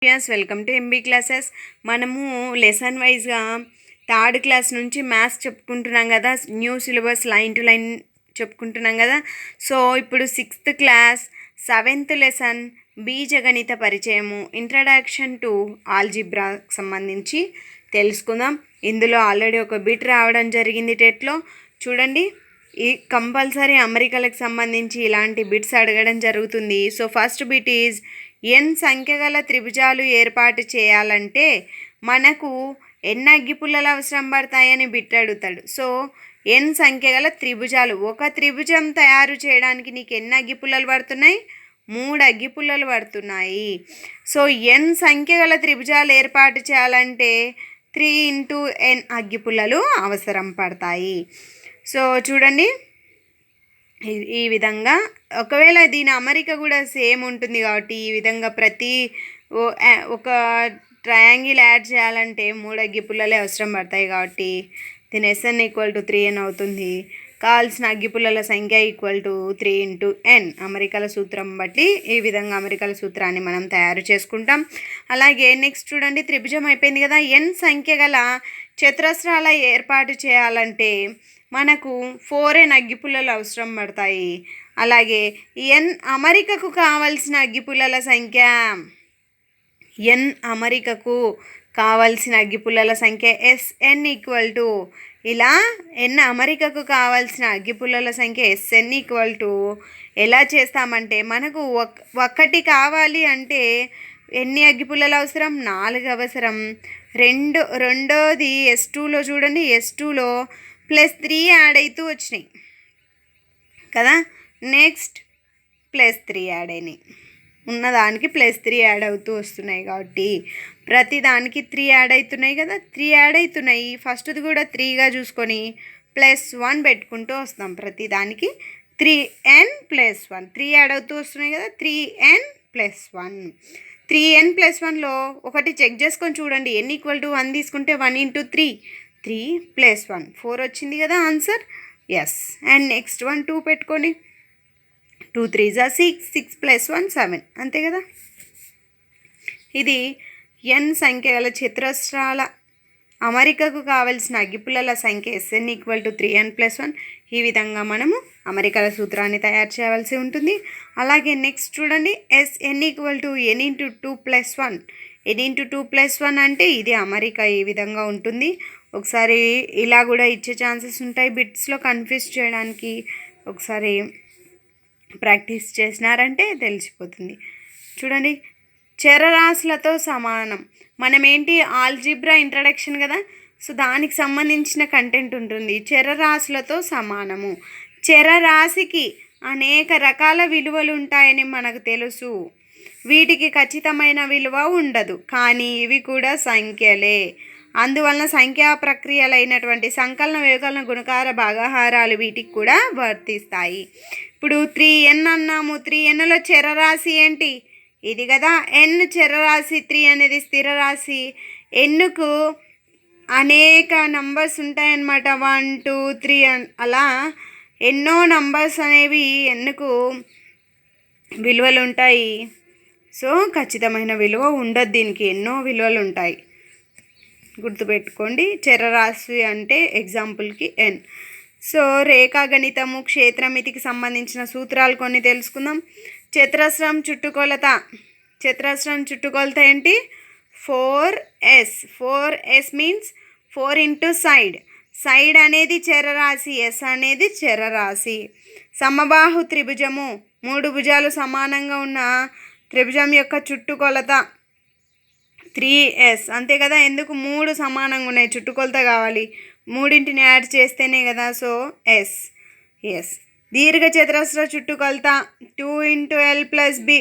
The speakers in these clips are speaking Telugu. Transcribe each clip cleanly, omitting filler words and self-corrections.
Welcome to MB classes. మనము లెసన్ వైజ్గా థర్డ్ క్లాస్ నుంచి మ్యాథ్స్ చెప్పుకుంటున్నాం కదా, new syllabus line to line చెప్పుకుంటున్నాం కదా. సో ఇప్పుడు 6th క్లాస్ 7th లెసన్ బీజగణిత పరిచయము, ఇంట్రడక్షన్ టు ఆల్జిబ్రాకి సంబంధించి తెలుసుకుందాం. ఇందులో ఆల్రెడీ ఒక బిట్ రావడం జరిగింది టెట్లో. చూడండి, ఈ కంపల్సరీ అమరికలకు సంబంధించి ఇలాంటి బిట్స్ అడగడం జరుగుతుంది. So first bit is n సంఖ్య గల త్రిభుజాలు ఏర్పాటు చేయాలంటే మనకు ఎన్ని అగ్గిపుల్లలు అవసరం పడతాయని బిట్ అడుగుతాడు. సో n సంఖ్య గల త్రిభుజాలు, ఒక త్రిభుజం తయారు చేయడానికి నీకు ఎన్ని అగ్గిపుల్లలు పడుతున్నాయి? 3 అగ్గిపుల్లలు పడుతున్నాయి. సో n సంఖ్య గల త్రిభుజాలు ఏర్పాటు చేయాలంటే 3 × n అగ్గిపుల్లలు అవసరం పడతాయి. సో చూడండి, ఈ విధంగా ఒకవేళ దీని అమరిక కూడా సేమ్ ఉంటుంది కాబట్టి ఈ విధంగా ప్రతి ఒక ట్రయాంగిల్ యాడ్ చేయాలంటే 3 అగ్గిపుల్లలే అవసరం పడతాయి కాబట్టి దీని SN = 3n అవుతుంది. కావాల్సిన అగ్గిపుల్లల సంఖ్య = 3 × n. అమరికల సూత్రం బట్టి ఈ విధంగా అమరికల సూత్రాన్ని మనం తయారు చేసుకుంటాం. అలాగే నెక్స్ట్ చూడండి, త్రిభుజం అయిపోయింది కదా. n సంఖ్య గల చతురస్రాల ఏర్పాటు చేయాలంటే మనకు 4n అగ్గిపుల్లలు అవసరం పడతాయి. అలాగే n అమరికకు కావలసిన అగ్గిపుల్లల సంఖ్య, n అమరికకు కావలసిన అగ్గిపుల్లల సంఖ్య SN = ఇలా n అమరికకు కావాల్సిన అగ్గిపుల్లల సంఖ్య SN = ఎలా చేస్తామంటే మనకు ఒకటి కావాలి అంటే ఎన్ని అగ్గిపుల్లలు అవసరం? 4 అవసరం. రెండోది S2లో చూడండి, S2లో +3 యాడ్ అవుతూ వచ్చినాయి కదా. నెక్స్ట్ +3 యాడ్ అయినాయి, ఉన్నదానికి +3 యాడ్ అవుతూ వస్తున్నాయి కాబట్టి ప్రతి దానికి 3 యాడ్ అవుతున్నాయి కదా. 3 యాడ్ అవుతున్నాయి, ఫస్ట్ది కూడా 3గా చూసుకొని +1 పెట్టుకుంటూ వస్తాం. ప్రతి దానికి 3n + 1, 3 యాడ్ అవుతూ వస్తున్నాయి కదా. 3n + 1, 3n + 1లో ఒకటి చెక్ చేసుకొని చూడండి. n = 1 తీసుకుంటే 1 × 3, 3 + 1 4 వచ్చింది కదా ఆన్సర్. ఎస్. అండ్ నెక్స్ట్ 1 2 పెట్టుకోండి. 2 3 = 6, 6 + 1 7, అంతే కదా. ఇది n సంఖ్య గల చతురస్రాల అమరికకు కావలసిన అగ్గిపుల్లల సంఖ్య SN = 3n + 1. ఈ విధంగా మనము అమరికల సూత్రాన్ని తయారు చేయవలసి ఉంటుంది. అలాగే నెక్స్ట్ చూడండి, SN = n × 2 + 1. n × 2 + 1 అంటే ఇది అమరిక ఈ విధంగా ఉంటుంది. ఒకసారి ఇలా కూడా ఇచ్చే ఛాన్సెస్ ఉంటాయి బిట్స్లో, కన్ఫ్యూజ్ చేయడానికి. ఒకసారి ప్రాక్టీస్ చేసినారంటే తెలిసిపోతుంది. చూడండి, చరరాశులతో సమానం. మనం ఏంటి, ఆల్జిబ్రా ఇంట్రడక్షన్ కదా. సో దానికి సంబంధించిన కంటెంట్ ఉంటుంది. చరరాశులతో సమానము. చరరాశికి అనేక రకాల విలువలు ఉంటాయని మనకు తెలుసు. వీటికి ఖచ్చితమైన విలువ ఉండదు, కానీ ఇవి కూడా సంఖ్యలే. అందువలన సంఖ్యా ప్రక్రియలైనటువంటి సంకలన, వ్యవకలన, గుణకార, భాగాహారాలు వీటికి కూడా వర్తిస్తాయి. ఇప్పుడు 3n అన్నాము. 3nలో చరరాశి ఏంటి? ఇది కదా. n చరరాశి, 3 అనేది స్థిరరాశి. nకు అనేక నంబర్స్ ఉంటాయన్నమాట. 1 2 3 అలా ఎన్నో నంబర్స్ అనేవి nకు విలువలు ఉంటాయి. సో ఖచ్చితమైన విలువ ఉండదు, దీనికి ఎన్నో విలువలు ఉంటాయి. గుర్తుపెట్టుకోండి, చరరాశి అంటే ఎగ్జాంపుల్కి n. సో రేఖాగణితము, క్షేత్రమితికి సంబంధించిన సూత్రాలు కొన్ని తెలుసుకుందాం. చతురస్రం చుట్టుకొలత. చతురస్రం చుట్టుకొలత ఏంటి? 4s. 4s means 4 × side. Side అనేది చరరాశి, s అనేది చరరాశి. సమబాహు త్రిభుజము, 3 భుజాలు సమానంగా ఉన్న త్రిభుజం యొక్క చుట్టుకొలత 3s, అంతే కదా. ఎందుకు? 3 సమానంగా ఉన్నాయి, చుట్టుకొలత కావాలి. 3ని యాడ్ చేస్తేనే కదా. So s. ఎస్. దీర్ఘ చతురస్ర చుట్టుకొలత 2 × l + b,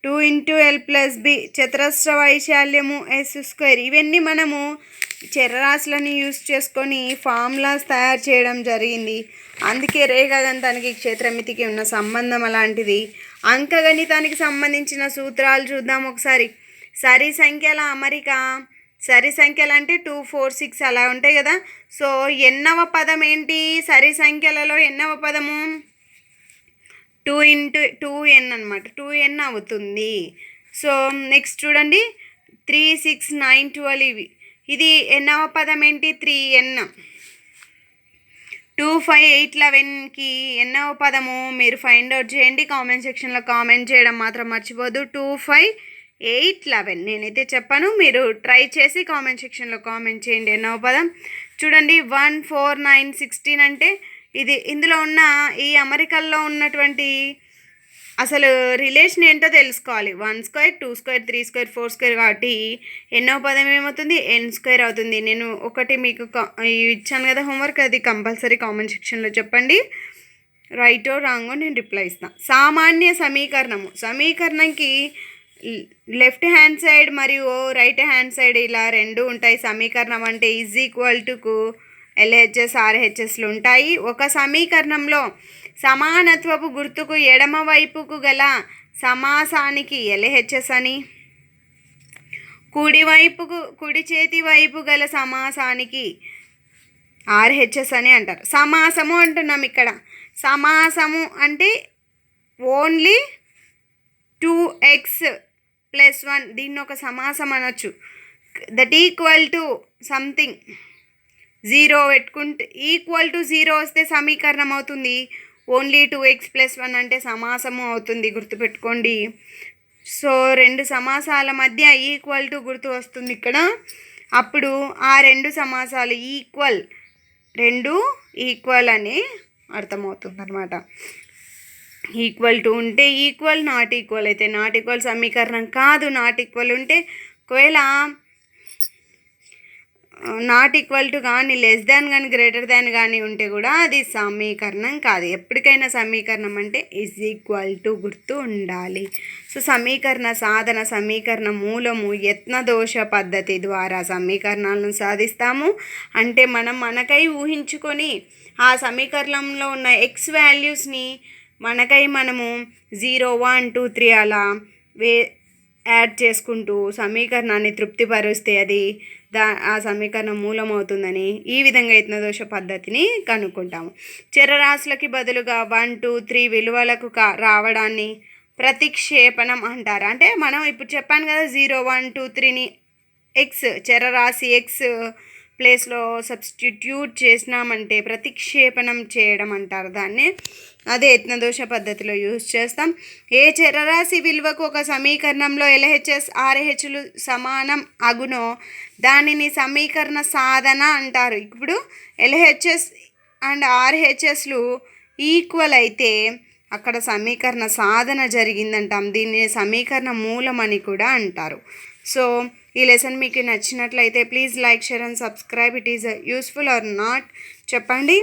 2 × l + b. చతురస్ర వైశాల్యము s². ఇవన్నీ మనము చరరాశులని యూస్ చేసుకొని ఫార్ములాస్ తయారు చేయడం జరిగింది. అందుకే రేఖాగణితానికి క్షేత్రమితికి ఉన్న సంబంధం అలాంటిది. అంకగణితానికి సంబంధించిన సూత్రాలు చూద్దాం ఒకసారి. సరి సంఖ్యల అమరిక. సరి సంఖ్యలు అంటే 2 4 6 అలా ఉంటాయి కదా. సో ఎన్నవ పదం ఏంటి? సరి సంఖ్యలలో ఎన్నవ పదము? 2 × 2n అనమాట. 2n అవుతుంది. సో నెక్స్ట్ చూడండి 3, 6, 9, 12 ఇది ఎన్నవ పదం ఏంటి 3n. 2, 5, 8, 11కి ఎన్నవ పదము మీరు ఫైండ్ అవుట్ చేయండి. కామెంట్ సెక్షన్లో కామెంట్ చేయడం మాత్రం మర్చిపోద్దు. 2, 5, 8, 11 నేనైతే చెప్పాను, మీరు ట్రై చేసి కామెంట్ సెక్షన్లో కామెంట్ చేయండి ఎన్నవ పదం. చూడండి 1, 4, 9, 16 అంటే ఇది ఇందులో ఉన్న ఈ అమరికల్లో ఉన్నటువంటి అసలు రిలేషన్ ఏంటో తెలుసుకోవాలి. 1 స్క్వేర్, 2 స్క్వేర్, 3 స్క్వేర్, 4 స్క్వేర్ కాబట్టి ఎన్నో పదం ఏమవుతుంది n² అవుతుంది. నేను ఒకటి మీకు ఇచ్చాను కదా హోంవర్క్, అది కంపల్సరీ కామెంట్ సెక్షన్లో చెప్పండి. రైటో రాంగో నేను రిప్లై ఇస్తాను. సామాన్య సమీకరణంకి లెఫ్ట్ హ్యాండ్ సైడ్ మరియు రైట్ హ్యాండ్ సైడ్ ఇలా రెండు ఉంటాయి. సమీకరణం అంటే కు LHS RHSలు ఉంటాయి. ఒక సమీకరణంలో సమానత్వపు గుర్తుకు ఎడమ వైపుకు గల సమాసానికి LHS అని, కుడి చేతి వైపు గల సమాసానికి RHS అని అంటారు. సమాసము అంటున్నాం ఇక్కడ. సమాసము అంటే ఓన్లీ 2x + 1 దీన్ని ఒక సమాసం అనొచ్చు. దట్ ఈక్వల్ టు సంథింగ్ 0 పెట్టుకుంటే =0 వస్తే సమీకరణం అవుతుంది. ఓన్లీ 2x + 1 అంటే సమాసము అవుతుంది, గుర్తుపెట్టుకోండి. సో రెండు సమాసాల మధ్య గుర్తు వస్తుంది ఇక్కడ. అప్పుడు ఆ రెండు సమాసాలు రెండు ఈక్వల్ అని అర్థమవుతుంది అనమాట. ఈక్వల్ టు ఉంటే ఈక్వల్, నాట్ ఈక్వల్ అయితే నాట్ ఈక్వల్ సమీకరణం కాదు. నాట్ ఈక్వల్ ఉంటే ఒకవేళ నాట్ ఈక్వల్ టు కానీ లెస్ దాన్ కానీ గ్రేటర్ దాన్ కానీ ఉంటే కూడా అది సమీకరణం కాదు. ఎప్పటికైనా సమీకరణం అంటే = గుర్తు ఉండాలి. సో సమీకరణ మూలము యత్నదోష పద్ధతి ద్వారా సమీకరణాలను సాధిస్తాము. అంటే మనకై ఊహించుకొని ఆ సమీకరణంలో ఉన్న x వాల్యూస్ని మనము 0, 1, 2, 3 అలా యాడ్ చేసుకుంటూ సమీకరణాన్ని తృప్తిపరుస్తే అది ఆ సమీకరణం మూలమవుతుందని ఈ విధంగా యత్నదోష పద్ధతిని కనుక్కుంటాము. చరరాశులకి బదులుగా 1, 2, 3 విలువలకు రావడాన్ని ప్రతిక్షేపణం అంటారు. అంటే మనం ఇప్పుడు చెప్పాను కదా 0, 1, 2, 3ని చరరాశి x ప్లేస్లో సబ్స్టిట్యూట్ చేసినామంటే ప్రతిక్షేపణం చేయడం అంటారు దాన్ని. అదే యత్నదోష పద్ధతిలో యూజ్ చేస్తాం. ఏ చరరాశి విలువకు ఒక సమీకరణంలో LHS RHలు సమానం అగునో దానిని సమీకరణ సాధన అంటారు. ఇప్పుడు LHS అండ్ RHSలు ఈక్వల్ అయితే అక్కడ సమీకరణ సాధన జరిగిందంటాం. దీన్ని సమీకరణ మూలం అని కూడా అంటారు. సో ఈ లెసన్ మీకు నచ్చినట్లయితే please like, share and subscribe. It is useful or not చెప్పండి.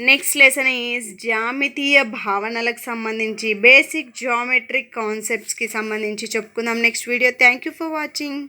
నెక్స్ట్ లెసన్ ఈజ్ జ్యామితీయ భావనలకు సంబంధించి బేసిక్ జియోమెట్రిక్ కాన్సెప్ట్స్కి సంబంధించి చెప్పుకుందాం next video. Thank you for watching.